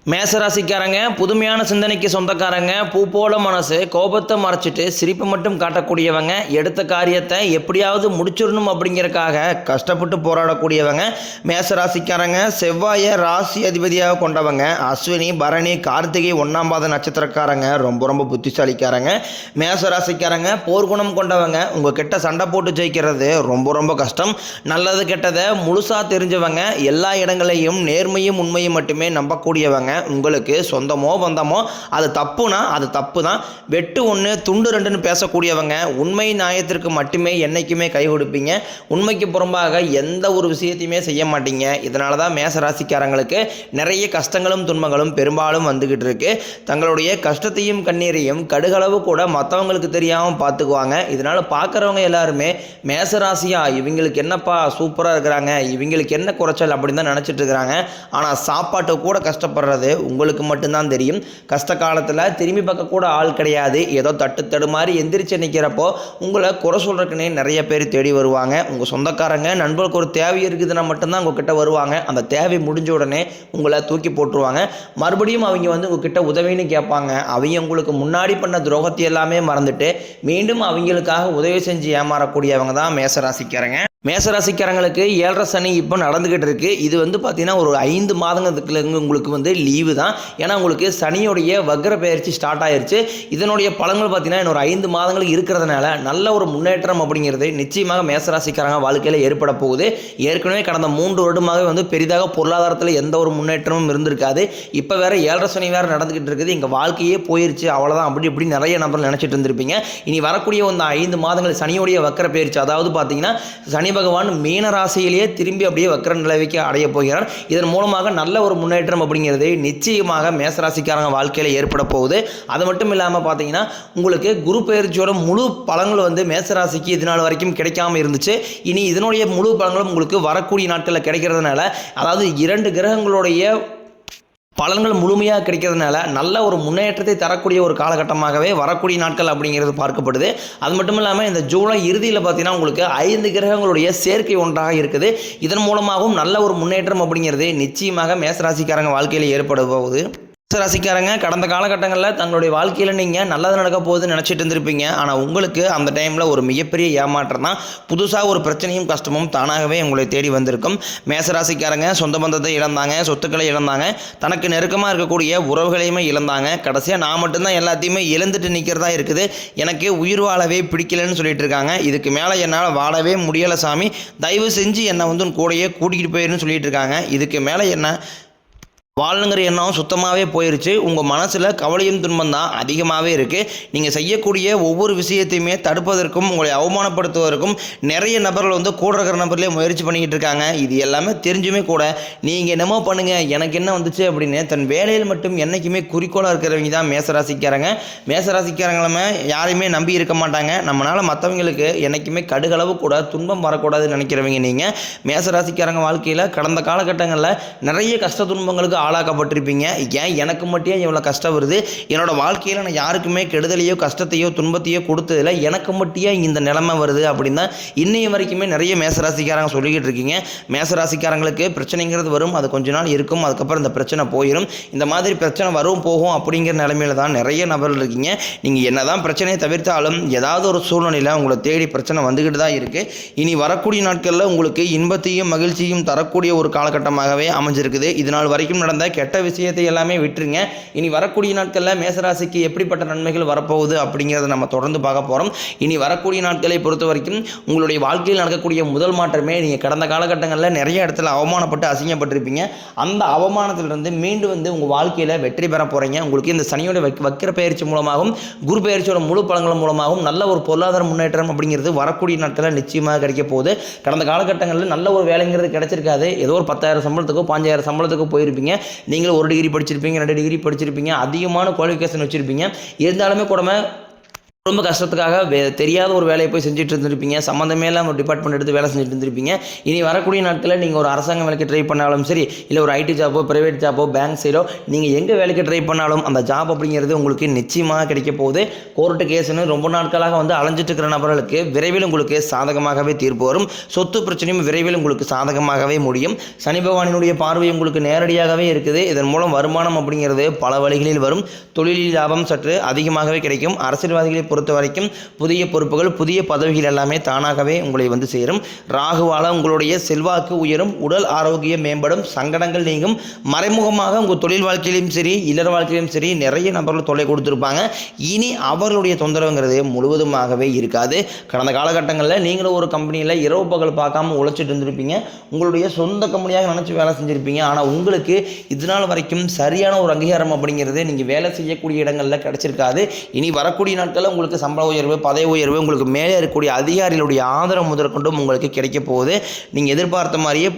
மேசராசிக்காரங்க புதுமையான சிந்தனைக்கு சொந்தக்காரங்க, பூ போல மனசு, கோபத்தை மறைச்சிட்டு சிரிப்பு மட்டும் காட்டக்கூடியவங்க, எடுத்த காரியத்தை எப்படியாவது முடிச்சிடணும் அப்படிங்கிறதுக்காக கஷ்டப்பட்டு போராடக்கூடியவங்க மேசராசிக்காரங்க. செவ்வாயை ராசி அதிபதியாக கொண்டவங்க. அஸ்வினி, பரணி, கார்த்திகை 1ஆம் பாத நட்சத்திரக்காரங்க ரொம்ப ரொம்ப புத்திசாலிக்காரங்க. மேசராசிக்காரங்க போர்க்குணம் கொண்டவங்க. உங்ககிட்ட சண்டை போட்டு ஜெயிக்கிறது ரொம்ப ரொம்ப கஷ்டம். நல்லது கெட்டதை முழுசாக தெரிஞ்சவங்க. எல்லா இடங்களையும் நேர்மையும் உண்மையும் மட்டுமே நம்பக்கூடியவங்க. உங்களுக்கு சொந்தமோ பந்தமோ அது தப்புனா அது தப்பு தான். வெட்டு ஒன்று துண்டு ரெண்டுன்னு பேசக்கூடியவங்க. உண்மை நியாயத்திற்கு மட்டுமே என்றைக்குமே கை கொடுப்பீங்க. உண்மைக்கு புறம்பாக எந்த ஒரு விஷயத்தையுமே செய்ய மாட்டீங்க. இதனால தான் மேசராசிக்காரங்களுக்கு நிறைய கஷ்டங்களும் துன்பங்களும் பெரும்பாலும் வந்துக்கிட்டு இருக்கு. தங்களுடைய கஷ்டத்தையும் கண்ணீரையும் கடுகளவு கூட மற்றவங்களுக்கு தெரியாமல் பார்த்துக்குவாங்க. இதனால் பார்க்குறவங்க எல்லாருமே மேசராசியா இவங்களுக்கு என்னப்பா சூப்பராக இருக்கிறாங்க, இவங்களுக்கு என்ன குறைச்சல் அப்படின்னு தான் நினச்சிட்டு இருக்கிறாங்க. ஆனால் சாப்பாட்டு கூட கஷ்டப்படுறது உங்களுக்கு மட்டும்தான் தெரியும். கஷ்ட காலத்தில் திரும்பி பார்க்க கூட ஆள் கிடையாது. ஏதோ தட்டு மாதிரி எந்திரிச்சு நிற்கிறப்போ உங்களை குறை சொல்றதுக்குன்னே நிறைய பேர் தேடி வருவாங்க. உங்கள் சொந்தக்காரங்க நண்பர்களுக்கு ஒரு தேவை இருக்குதுன்னா மட்டும்தான் உங்ககிட்ட வருவாங்க. அந்த தேவை முடிஞ்ச உடனே உங்களை தூக்கி போட்டுருவாங்க. மறுபடியும் அவங்க உங்ககிட்ட உதவின்னு கேட்பாங்க. அவங்க உங்களுக்கு முன்னாடி பண்ண துரோகத்தை எல்லாமே மறந்துட்டு மீண்டும் அவங்களுக்காக உதவி செஞ்சு ஏமாறக்கூடியவங்க தான் மேசராசிக்காரங்க. மேசராசிக்காரங்களுக்கு 7.5 சனி இப்போ நடந்துக்கிட்டு இருக்குது. இது பார்த்தீங்கன்னா ஒரு 5 மாதங்களுக்கு உங்களுக்கு லீவு தான். ஏன்னா உங்களுக்கு சனியோடைய வக்ர பயிற்சி ஸ்டார்ட் ஆயிடுச்சு. இதனுடைய பலன்கள் பார்த்தீங்கன்னா இன்னொரு 5 மாதங்களுக்கு இருக்கிறதுனால நல்ல ஒரு முன்னேற்றம் அப்படிங்கிறது நிச்சயமாக மேசராசிக்காரங்க வாழ்க்கையில் ஏற்பட போகுது. ஏற்கனவே கடந்த 3 வருடமாக பெரிதாக பொருளாதாரத்தில் எந்த ஒரு முன்னேற்றமும் இருந்திருக்காது. இப்போ வேற 7.5 சனி வேறு நடந்துக்கிட்டு இருக்குது. எங்கள் வாழ்க்கையே போயிருச்சு அவ்வளோதான் அப்படி இப்படி நிறைய நபர்கள் நினச்சிட்டு இருந்திருப்பீங்க. இனி வரக்கூடிய 5 மாதங்கள் சனியோடைய வக்ர பயிற்சி, அதாவது பார்த்தீங்கன்னா சனி பகவான் மீன ராசியிலேயே திரும்பி அப்படியே வக்ர நிலைக்கு அடைய போகிறார். இதன் மூலமாக நல்ல ஒரு முன்னேற்றம் அப்படிங்கிறது நிச்சயமாக மேசராசிக்காரங்க வாழ்க்கையில் ஏற்பட போகுது. அது மட்டும் இல்லாமல் பார்த்தீங்கன்னா உங்களுக்கு குரு பயிற்சியோட முழு பலன்கள் மேசராசிக்கு இது நாள் வரைக்கும் கிடைக்காம இருந்துச்சு. இனி இதனுடைய முழு பலன்களும் உங்களுக்கு வரக்கூடிய நாட்களில் கிடைக்கிறதுனால, அதாவது 2 கிரகங்களுடைய பலன்கள் முழுமையாக கிடைக்கிறதுனால நல்ல ஒரு முன்னேற்றத்தை தரக்கூடிய ஒரு காலகட்டமாகவே வரக்கூடிய நாட்கள் அப்படிங்கிறது பார்க்கப்படுது. அது மட்டும் இல்லாமல் இந்த ஜூலை இறுதியில் பார்த்தீங்கன்னா உங்களுக்கு 5 கிரகங்களுடைய சேர்க்கை ஒன்றாக இருக்குது. இதன் மூலமாகவும் நல்ல ஒரு முன்னேற்றம் அப்படிங்கிறது நிச்சயமாக மேசராசிக்காரங்க வாழ்க்கையில் ஏற்பட போகுது. மேசராசிக்காரங்க கடந்த காலகட்டங்களில் தங்களுடைய வாழ்க்கையில் நீங்கள் நல்லது நடக்க போகுதுன்னு நினச்சிட்டு இருந்திருப்பீங்க. ஆனால் உங்களுக்கு அந்த டைமில் ஒரு மிகப்பெரிய ஏமாற்றம் தான். புதுசாக ஒரு பிரச்சனையும் கஷ்டமும் தானாகவே உங்களை தேடி வந்திருக்கும். மேசராசிக்காரங்க சொந்த பந்தத்தை இழந்தாங்க, சொத்துக்களை இழந்தாங்க, தனக்கு நெருக்கமாக இருக்கக்கூடிய உறவுகளையுமே இழந்தாங்க. கடைசியாக நான் மட்டும்தான் எல்லாத்தையுமே இழந்துட்டு நிற்கிறதா இருக்குது, எனக்கு உயிர் வாழவே பிடிக்கலன்னு சொல்லிட்டு இருக்காங்க. இதுக்கு மேலே என்னால் வாழவே முடியலை சாமி, தயவு செஞ்சு என்னை கூடையே கூட்டிகிட்டு போயிருன்னு சொல்லிட்டு இருக்காங்க. இதுக்கு மேலே என்ன வாழணுங்கிற எண்ணம் சுத்தமாகவே போயிடுச்சு. உங்கள் மனசில் கவலையும் துன்பம் தான் அதிகமாகவே இருக்குது. நீங்கள் செய்யக்கூடிய ஒவ்வொரு விஷயத்தையுமே தடுப்பதற்கும் உங்களை அவமானப்படுத்துவதற்கும் நிறைய நபர்கள் கூட இருக்கிற நபர்லேயே முயற்சி பண்ணிக்கிட்டு இருக்காங்க. இது எல்லாமே தெரிஞ்சுமே கூட நீங்கள் என்னமோ பண்ணுங்கள் எனக்கு என்ன வந்துச்சு அப்படின்னு தன் வேலையில் மட்டும் என்றைக்குமே குறிக்கோளாக இருக்கிறவங்க தான் மேசராசிக்காரங்க. மேசராசிக்காரங்களுமே யாரையுமே நம்பி இருக்க மாட்டாங்க. நம்மளால் மற்றவங்களுக்கு என்றைக்குமே கடுகளவு கூட துன்பம் வரக்கூடாதுன்னு நினைக்கிறவங்க நீங்கள். மேசராசிக்காரங்க வாழ்க்கையில் கடந்த காலகட்டங்களில் நிறைய கஷ்ட துன்பங்களுக்கு ஆளாக்கப்பட்டிருப்பீங்க. ஏன் எனக்கு மட்டும் இவ்வளோ கஷ்டம் வருது, என்னோட வாழ்க்கையில் நான் யாருக்குமே கெடுதலையோ கஷ்டத்தையோ துன்பத்தையோ கொடுத்ததில்ல, எனக்கு மட்டும் இந்த நிலைமை வருது அப்படின்னு தான் இன்னைய வரைக்குமே நிறைய மேசராசிக்காரங்க சொல்லிக்கிட்டு இருக்கீங்க. மேசராசிக்காரங்களுக்கு பிரச்சனைங்கிறது வரும், அது கொஞ்ச நாள் இருக்கும், அதுக்கப்புறம் இந்த பிரச்சனை போயிடும். இந்த மாதிரி பிரச்சனை வரும் போகும் அப்படிங்கிற நிலைமையில தான் நிறைய நபர்கள் இருக்கீங்க. நீங்கள் என்னதான் பிரச்சனையை தவிர்த்தாலும் ஏதாவது ஒரு சூழ்நிலையில் உங்களை தேடி பிரச்சனை வந்துக்கிட்டு தான் இருக்குது. இனி வரக்கூடிய நாட்களில் உங்களுக்கு இன்பத்தையும் மகிழ்ச்சியும் தரக்கூடிய ஒரு காலகட்டமாகவே அமைஞ்சிருக்குது. இதனால் வரைக்கும் நடந்த கெட்ட விஷயத்தை எல்லாமே விட்டுருங்க. இனி வரக்கூடிய நாட்களில் மேசராசிக்கு எப்படிப்பட்ட நன்மைகள் வரப்போகுது அப்படிங்கிறத நம்ம தொடர்ந்து பார்க்க போகிறோம். இனி வரக்கூடிய நாட்களை பொறுத்த வரைக்கும் உங்களுடைய வாழ்க்கையில் நடக்கக்கூடிய முதல் மாற்றமே, நீங்கள் கடந்த காலகட்டங்களில் நிறைய இடத்துல அவமானப்பட்டு அசிங்கப்பட்டிருப்பீங்க. அந்த அவமானத்திலிருந்து மீண்டும் உங்கள் வாழ்க்கையில் வெற்றி பெற போகிறீங்க. உங்களுக்கு இந்த சனியோட வக்கிர பயிற்சி மூலமாகவும் குரு பயிற்சியோட முழு பலன்கள் மூலமாகவும் நல்ல ஒரு பொருளாதார முன்னேற்றம் அப்படிங்கிறது வரக்கூடிய நாட்களில் நிச்சயமாக கிடைக்க போகுது. கடந்த காலகட்டங்களில் நல்ல ஒரு வேலைங்கிறது கிடைச்சிருக்காது. ஏதோ ஒரு 10,000 சம்பளத்துக்கோ 5,000 சம்பளத்துக்கோ போயிருப்பீங்க. நீங்கள் 1 டிகிரி படிச்சிருப்பீங்க, 2 டிகிரி படிச்சிருப்பீங்க, அதிகமான குவாலிஃபிகேஷன் வச்சுருப்பீங்க. இருந்தாலுமே கூட குடும்ப கஷ்டத்துக்காக தெரியாத ஒரு வேலையை போய் செஞ்சுட்டு இருந்திருப்பீங்க. சம்மந்தமே இல்லாம ஒரு டிபார்ட்மெண்ட் எடுத்து வேலை செஞ்சுட்டு இருந்திருப்பீங்க. இனி வரக்கூடிய நாட்களில் நீங்கள் ஒரு அரசாங்க வேலைக்கு ட்ரை பண்ணாலும் சரி, இல்லை ஒரு ஐடி ஜாப்போ, பிரைவேட் ஜாப்போ, பேங்க் சைடோ நீங்கள் எங்கே வேலைக்கு ட்ரை பண்ணாலும் அந்த ஜாப் அப்படிங்கிறது உங்களுக்கு நிச்சயமாக கிடைக்க போகுது. கோர்ட்டு கேஸ்ன்னு ரொம்ப நாட்களாக வந்து அலைஞ்சிட்டு இருக்கிற நபர்களுக்கு விரைவில் உங்களுக்கு சாதகமாகவே தீர்ப்பு வரும். சொத்து பிரச்சனையும் விரைவில் உங்களுக்கு சாதகமாகவே முடியும். சனி பகவானினுடைய பார்வை உங்களுக்கு நேரடியாகவே இருக்குது. இதன் மூலம் வருமானம் அப்படிங்கிறது பல வழிகளில் வரும். தொழிலில் லாபம் சற்று அதிகமாகவே கிடைக்கும். அரசியல்வாதிகளை பொறுத்த வரைக்கும் புதிய பொறுப்புகள், புதிய பதவிகள் எல்லாமே தானாகவே உங்களை வந்து சேரும். ராகுவால உங்களுடைய செல்வாக்கு உயரும், உடல் ஆரோக்கியம் மேம்படும், சங்கடங்கள் நீங்கும். மறைமுகமாக உங்கள் தொழில் வாழ்க்கையிலும் சரி, இல்லற வாழ்க்கையிலும் சரி நிறைய நபர்கள் தொல்லை கொடுத்துருப்பாங்க. இனி அவர்களுடைய தொந்தரவுங்கிறது முழுவதுமாகவே இருக்காது. கடந்த காலகட்டங்களில் நீங்களும் ஒரு கம்பெனியில் இரவு பகல் பார்க்காம உழைச்சிட்டு இருந்திருப்பீங்க. உங்களுடைய சொந்த கம்பெனியாக நினச்சி வேலை செஞ்சுருப்பீங்க. ஆனால் உங்களுக்கு இதனால் வரைக்கும் சரியான ஒரு அங்கீகாரம் அப்படிங்கிறது நீங்கள் வேலை செய்யக்கூடிய இடங்களில் கிடைச்சிருக்காது. இனி வரக்கூடிய நாட்களில் உங்களுக்கு சம்பள உயர்வு, பதவி உயர்வு, உங்களுக்கு மேலே இருக்கக்கூடிய அதிகாரிகளுடைய ஆதரவு முதற்கொண்டும் உங்களுக்கு கிடைக்க போகுது. நீங்கள் எதிர்பார்த்த மாதிரியே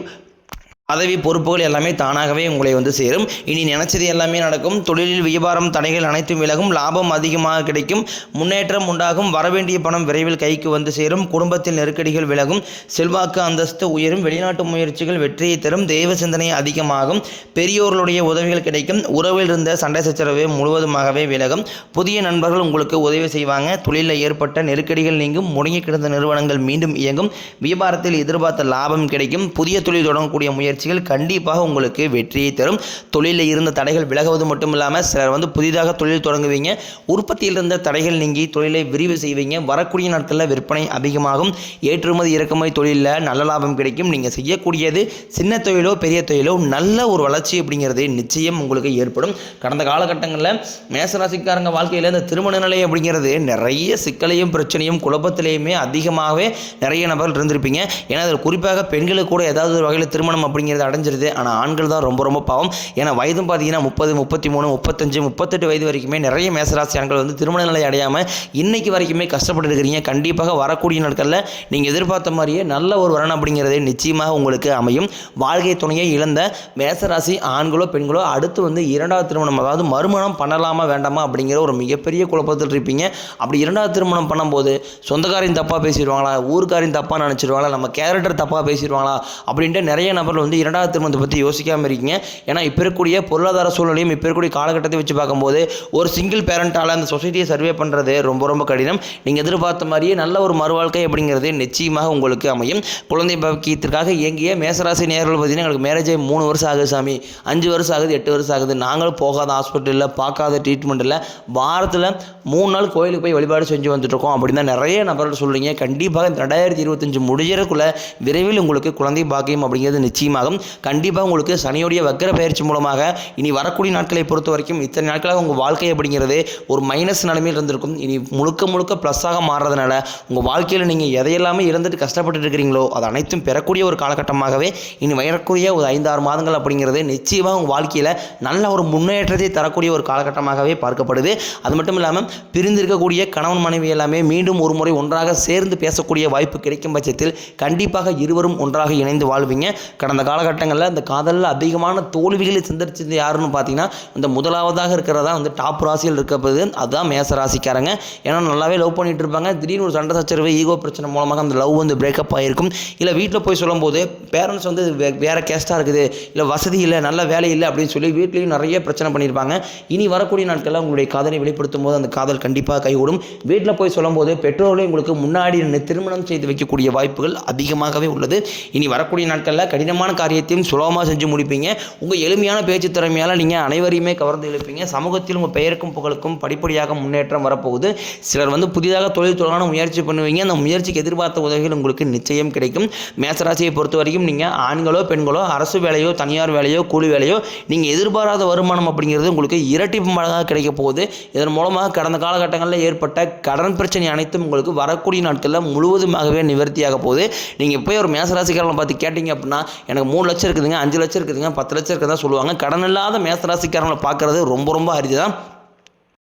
பதவி பொறுப்புகள் எல்லாமே தானாகவே உங்களை வந்து சேரும். இனி நினைச்சது எல்லாமே நடக்கும். தொழிலில் வியாபாரம் தடைகள் அனைத்தும் விலகும். லாபம் அதிகமாக கிடைக்கும். முன்னேற்றம் உண்டாகும். வரவேண்டிய பணம் விரைவில் கைக்கு வந்து சேரும். குடும்பத்தில் நெருக்கடிகள் விலகும். செல்வாக்கு அந்தஸ்து உயரும். வெளிநாட்டு முயற்சிகள் வெற்றியை தரும். தெய்வ சிந்தனை அதிகமாகும். பெரியோர்களுடைய உதவிகள் கிடைக்கும். உறவில் இருந்த சண்டை சச்சரவு முழுவதுமாகவே விலகும். புதிய நண்பர்கள் உங்களுக்கு உதவி செய்வாங்க. தொழிலில் ஏற்பட்ட நெருக்கடிகள் நீங்கும். முடங்கி கிடந்த நிறுவனங்கள் மீண்டும் இயங்கும். வியாபாரத்தில் எதிர்பார்த்த லாபம் கிடைக்கும். புதிய தொழில் தொடங்கக்கூடிய முயற்சி கண்டிப்பாக உங்களுக்கு வெற்றியை தரும். தொழிலில் இருந்த தடைகள் விலகுவது மட்டும் இல்லாமல் சிலர் வந்து புதிதாக தொழில் தொடங்குவீங்க. உற்பத்தியில் இருந்த தடைகள் நீங்கி தொழிலை விரிவு செய்வீங்க. வரக்கூடிய நாட்களில் விற்பனை அதிகமாகும். ஏற்றுமதி இறக்குமதி தொழிலில் நல்ல லாபம் கிடைக்கும். நீங்கள் செய்யக்கூடியது சின்ன தொழிலோ பெரிய தொழிலோ நல்ல ஒரு வளர்ச்சி அப்படிங்கிறது நிச்சயம் உங்களுக்கு ஏற்படும். கடந்த காலகட்டங்களில் மேசராசிக்காரங்க வாழ்க்கையில் இந்த திருமண நிலை அப்படிங்கிறது நிறைய சிக்கலையும் பிரச்சனையும் குழப்பத்திலையுமே அதிகமாகவே நிறைய நபர்கள் இருந்திருப்பீங்க. ஏன்னா அதில் குறிப்பாக பெண்களுக்கு கூட ஏதாவது ஒரு வகையில் திருமணம் அப்படிங்கிறது அடைஞ்சிருது. ஆனால் ஆண்கள் தான் ரொம்ப ரொம்ப பாவம். ஏன்னா வயதும் பார்த்தீங்கன்னா 30, 33, 35, 38 வயது வரைக்குமே நிறைய மேசராசி ஆண்கள் வந்து திருமண நிலை அடையாமல் இன்னைக்கு வரைக்குமே கஷ்டப்பட்டு இருக்கிறீங்க. கண்டிப்பாக வரக்கூடிய நாட்களில் நீங்கள் எதிர்பார்த்த மாதிரியே நல்ல ஒரு வரன் அப்படிங்கிறது நிச்சயமாக உங்களுக்கு அமையும். வாழ்க்கை துணையை இழந்த மேசராசி ஆண்களோ பெண்களோ அடுத்து வந்து இரண்டாவது திருமணம், அதாவது மறுமணம் பண்ணலாமா வேண்டாமா அப்படிங்கிற ஒரு மிகப்பெரிய குழப்பத்தில் இருப்பீங்க. அப்படி இரண்டாவது திருமணம் பண்ணும்போது சொந்தக்காரையும் தப்பாக பேசிடுவாங்களா, ஊருக்காரையும் தப்பாக நினச்சிடுவாங்களா, நம்ம கேரக்டர் தப்பாக பேசிடுவாங்களா அப்படின்ட்டு நிறைய நபர்கள் வந்து இரண்டாவது திருமணத்தை பற்றி யோசிக்காமல் இருக்கீங்க. ஏன்னா இப்போ இருக்கக்கூடிய பொருளாதார சூழ்நிலையும் இப்போ இருக்கக்கூடிய காலகட்டத்தை வச்சு பார்க்கும்போது ஒரு சிங்கிள் பேரண்டால் அந்த சொசைட்டியை சர்வே பண்ணுறது ரொம்ப ரொம்ப கடினம். நீங்கள் எதிர்பார்த்த மாதிரியே நல்ல ஒரு மறுவாழ்க்கை அப்படிங்கிறது நிச்சயமாக உங்களுக்கு அமையும். குழந்தை பாக்கியத்திற்காக இயங்கிய மேசராசி நேயர்கள் பார்த்தீங்கன்னா எங்களுக்கு மேரேஜ் 3 வருஷம் ஆகுது சாமி, 5 வருஷம் ஆகுது, 8 வருஷம் ஆகுது, நாங்களும் போகாத ஹாஸ்பிட்டலில் பார்க்காத ட்ரீட்மெண்ட் இல்லை, வாரத்தில் 3 நாள் கோயிலுக்கு போய் வழிபாடு செஞ்சு வந்துட்டுருக்கோம் அப்படின்னு தான் நிறைய நபர்கள் சொல்கிறீங்க. கண்டிப்பாக 2025 முடிகிறதுக்குள்ள விரைவில் உங்களுக்கு குழந்தை பாக்கியம் அப்படிங்கிறது நிச்சயமாகும். கண்டிப்பாக உங்களுக்கு சனியுடைய வக்கர பயிற்சி மூலமாக இனி வரக்கூடிய நாட்களை பொறுத்த வரைக்கும் இத்தனை நாட்களாக உங்கள் வாழ்க்கை அப்படிங்கிறது ஒரு மைனஸ் நிலைமையில் இருந்திருக்கும். இனி முழுக்க முழுக்க ப்ளஸ்ஸாக மாறுறதுனால உங்கள் வாழ்க்கையில் நீங்கள் எதையெல்லாமே இறந்துட்டு கஷ்டப்பட்டு இருக்கிறீங்களோ அது அனைத்தும் பெறக்கூடிய ஒரு காலகட்டமாகவே இனி வரக்கூடிய ஒரு 5-6 மாதங்கள் அப்படிங்கிறது நிச்சயமாக உங்கள் வாழ்க்கையில் நல்ல ஒரு முன்னேற்றத்தை தரக்கூடிய ஒரு காலகட்டமாகவே பார்க்கப்படுது. அது மட்டும் இல்லாமல் பிரிந்திருக்கக்கூடிய கணவன் மனைவி எல்லாமே மீண்டும் ஒரு முறை ஒன்றாக சேர்ந்து பேசக்கூடிய வாய்ப்பு கிடைக்கும் பட்சத்தில் கண்டிப்பாக இருவரும் ஒன்றாக இணைந்து வாழ்வீங்க. கடந்த காலகட்டங்களில் அந்த காதலில் அதிகமான தோல்விகளை சந்திச்சது யாருன்னு பார்த்தீங்கன்னா இந்த முதலாவதாக இருக்கிறதா வந்து டாப் ராசியில் இருக்கிறது அதுதான் மேச ராசிக்காரங்க. ஏன்னா நல்லாவே லவ் பண்ணிட்டு இருப்பாங்க. திடீர்னு ஒரு சண்டை சச்சரவு ஈகோ பிரச்சனை மூலமாக அந்த லவ் வந்து பிரேக்கப் ஆகிருக்கும். இல்லை வீட்டில் போய் சொல்லும்போது பேரண்ட்ஸ் வந்து வேறு கேஸ்ட்டாக இருக்குது, இல்லை வசதி இல்லை, நல்ல வேலை இல்லை அப்படின்னு சொல்லி வீட்லேயும் நிறைய பிரச்சனை பண்ணியிருப்பாங்க. இனி வரக்கூடிய நாட்களில் உங்களுடைய காதலை வெளிப்படுத்தும் போது அந்த காதல் கண்டிப்பாக கைகூடும். வீட்டில் போய் சொல்லும்போது பெற்றோர்களே உங்களுக்கு முன்னாடி திருமணம் செய்து வைக்கக்கூடிய வாய்ப்புகள் அதிகமாகவே உள்ளது. இனி வரக்கூடிய நாட்களில் கடினமான காரியத்தையும் சுலபமாக செஞ்சு முடிப்பீங்க. உங்கள் எளிமையான பேச்சு திறமையால் நீங்கள் அனைவரையுமே கவர்ந்து இழுப்பீங்க. சமூகத்தில் உங்கள் பெயருக்கும் புகழுக்கும் படிப்படியாக முன்னேற்றம் வரப்போகுது. சிலர் வந்து புதிதாக தொழில் தொடங்க முயற்சி பண்ணுவீங்க. அந்த முயற்சிக்கு எதிர்பார்த்த உதவிகள் உங்களுக்கு நிச்சயம் கிடைக்கும். மேசராசியை பொறுத்த வரைக்கும் நீங்கள் ஆண்களோ பெண்களோ அரசு வேலையோ தனியார் வேலையோ கூலி வேலையோ நீங்கள் எதிர்பாராத வருமானம் அப்படிங்கிறது உங்களுக்கு இரட்டிப்பு மடங்காக கிடைக்க போகுது. இதன் மூலமாக கடந்த காலகட்டங்களில் ஏற்பட்ட கடன் பிரச்சனை அனைத்தும் உங்களுக்கு வரக்கூடிய நாட்களில் முழுவதுமாகவே நிவர்த்தியாக போகுது. நீங்கள் போய் ஒரு மேசராசிக்காரங்களை பார்த்து கேட்டீங்க அப்படின்னா எனக்கு 3 லட்சம் இருக்குதுங்க, 5 லட்சம் இருக்குதுங்க, 10 லட்சம் இருக்குதா சொல்லுவாங்க. கடன் இல்லாத மேசராசிக்காரங்களை பார்க்கறது ரொம்ப ரொம்ப அரிதுதான்.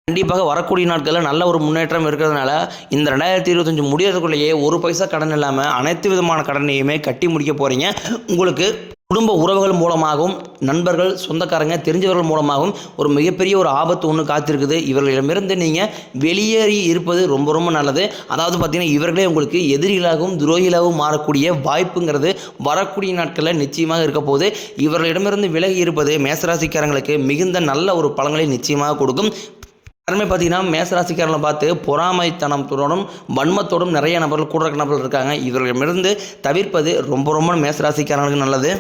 கண்டிப்பாக வரக்கூடிய நாட்களில் நல்ல ஒரு முன்னேற்றம் இருக்கிறதுனால இந்த 2025 முடியறதுக்குள்ளேயே 1 பைசா கடன் இல்லாமல் அனைத்து விதமான கடனையுமே கட்டி முடிக்க போகிறீங்க. உங்களுக்கு குடும்ப உறவுகள் மூலமாகவும் நண்பர்கள் சொந்தக்காரங்க தெரிஞ்சவர்கள் மூலமாகவும் ஒரு மிகப்பெரிய ஒரு ஆபத்து ஒன்று காத்திருக்குது. இவர்களிடமிருந்து நீங்கள் வெளியேறி இருப்பது ரொம்ப ரொம்ப நல்லது. அதாவது பார்த்திங்கன்னா இவர்களே உங்களுக்கு எதிரிகளாகவும் துரோகிகளாகவும் மாறக்கூடிய வாய்ப்புங்கிறது வரக்கூடிய நாட்களில் நிச்சயமாக இருக்க போது. இவர்களிடமிருந்து விலகி இருப்பது மேசராசிக்காரங்களுக்கு மிகுந்த நல்ல ஒரு பலன்களை நிச்சயமாக கொடுக்கும். எல்லாருமே பார்த்தீங்கன்னா மேசராசிக்காரங்களை பார்த்து பொறாமைத்தனத்தோடும் வன்மத்தோடும் நிறைய நபர்கள் கூட இருக்க நபர்கள் இருக்காங்க. இவர்களிடமிருந்து தவிர்ப்பது ரொம்ப ரொம்ப மேசராசிக்காரங்களுக்கு நல்லது.